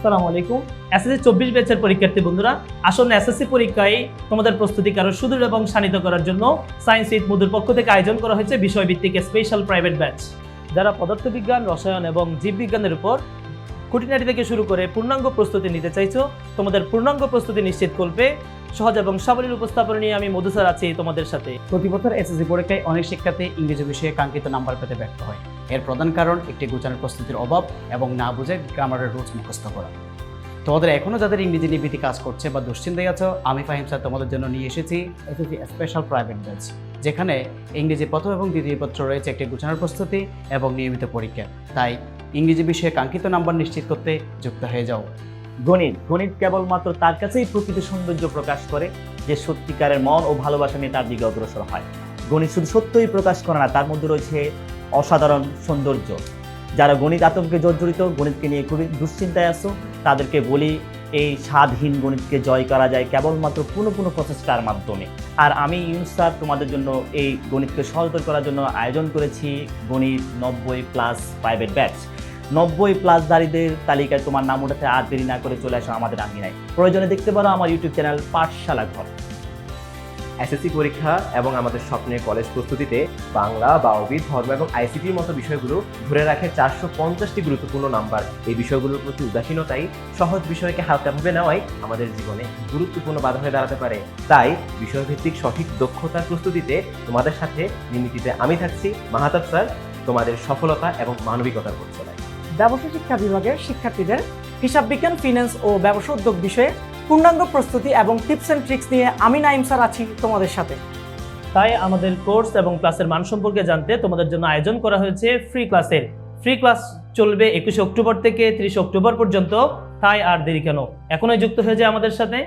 আসসালামু আলাইকুম। এসএসসি 24 ব্যাচের পরীক্ষার্থী বন্ধুরা, আসন্ন এসএসসি পরীক্ষায় তোমাদের প্রস্তুতিকে আরো সুদৃঢ় এবং শানিত করার জন্য সায়েন্স উইথ মধুর পক্ষ থেকে আয়োজন করা হয়েছে বিষয়ভিত্তিক স্পেশাল প্রাইভেট ব্যাচ, যারা পদার্থবিজ্ঞান, রসায়ন এবং জীববিজ্ঞানের উপর খুঁটিনাটি থেকে শুরু করে পূর্ণাঙ্গ প্রস্তুতি নিতে চাইছো। তোমাদের পূর্ণাঙ্গ প্রস্তুতি নিশ্চিত করবে সহজ এবং সাবলীল উপস্থাপনা নিয়ে আমি মধু স্যার আছি তোমাদের সাথে। প্রতি বছর এসএসসি পরীক্ষায় অনেক শিক্ষার্থী ইংরেজি বিষয়ে কাঙ্ক্ষিত নাম্বার পেতে ব্যর্থ হয়। এর প্রধান কারণ একটি গোছানো প্রস্তুতির অভাব এবং না বুঝে গ্রামারের রুলস মুখস্থ করা। তোমাদের এখনও যাদের ইংরেজি নিয়ে ভীতি কাজ করছে বা দুশ্চিন্তায় আছো, আমি ফাহিম স্যার তোমাদের জন্য নিয়ে এসেছি এসএসসি স্পেশাল প্রাইভেট ব্যাচ, যেখানে ইংরেজি প্রথম এবং দ্বিতীয় পত্র রয়েছে একটি গোছানোর প্রস্তুতি এবং নিয়মিত পরীক্ষা। তাই ইংরেজি বিষয়ে কাঙ্ক্ষিত নাম্বার নিশ্চিত করতে যুক্ত হয়ে যাও। গণিত কেবলমাত্র তার কাছেই প্রকৃত সৌন্দর্য প্রকাশ করে যে সত্যিকারের মন ও ভালোবাসা নিয়ে তার দিকে অগ্রসর হয়। গণিত শুধু সত্যই প্রকাশ করে না, তার মধ্যে রয়েছে অসাধারণ সৌন্দর্য। যারা গণিত আতঙ্কে জর্জরিত, গণিতকে নিয়ে খুবই দুশ্চিন্তায় আছো, তাদেরকে বলি এই স্বাদহীন গণিতকে জয় করা যায় কেবলমাত্র পুনঃ প্রচেষ্টার মাধ্যমে। আর আমি ইউনুস স্যার তোমাদের জন্য এই গণিতকে সহজতর করার জন্য আয়োজন করেছি গণিত 90+ প্রাইভেট ব্যাচ। 90+ দারিদের তালিকায় তোমার নাম ওঠাতে আর দেরি না করে চলে আসো আমাদের আঙ্গিনায়। প্রয়োজনে দেখতে পারো আমার ইউটিউব চ্যানেল পাঠশালা ঘর। এসএসসি পরীক্ষা এবং আমাদের স্বপ্নের কলেজ প্রস্তুতিতে বাংলা, বায়ুবিদ, ধর্ম এবং আইসিটির মতো বিষয়গুলো ধরে রাখে 450টি গুরুত্বপূর্ণ নাম্বার। এই বিষয়গুলোর প্রতি উদাসীনতাই সহজ বিষয়কে হালকাভাবে নেওয়াই আমাদের জীবনে গুরুত্বপূর্ণ বাধা হয়ে দাঁড়াতে পারে। তাই বিষয়ভিত্তিক সঠিক দক্ষতার প্রস্তুতিতে তোমাদের সাথে নিমিতিতে আমি থাকছি, মাহাতাব স্যার, তোমাদের সফলতা এবং মানবিকতার পরিচয়। ব্যবসা শিক্ষা বিভাগের শিক্ষার্থীদের হিসাব বিজ্ঞান, ফিন্যান্স ও ব্যবসা উদ্যোগ বিষয়ে পূর্ণাঙ্গ প্রস্তুতি এবং টিপস অ্যান্ড ট্রিক্স নিয়ে আমি নাইম স্যার আছি তোমাদের সাথে। তাই আমাদের কোর্স এবং ক্লাসের মান সম্পর্কে জানতে তোমাদের জন্য আয়োজন করা হয়েছে ফ্রি ক্লাসের। ফ্রি ক্লাস চলবে 21 অক্টোবর থেকে 30 অক্টোবর পর্যন্ত। তাই আর দেরি কেন, এখনই যুক্ত হয়ে যায় আমাদের সাথে।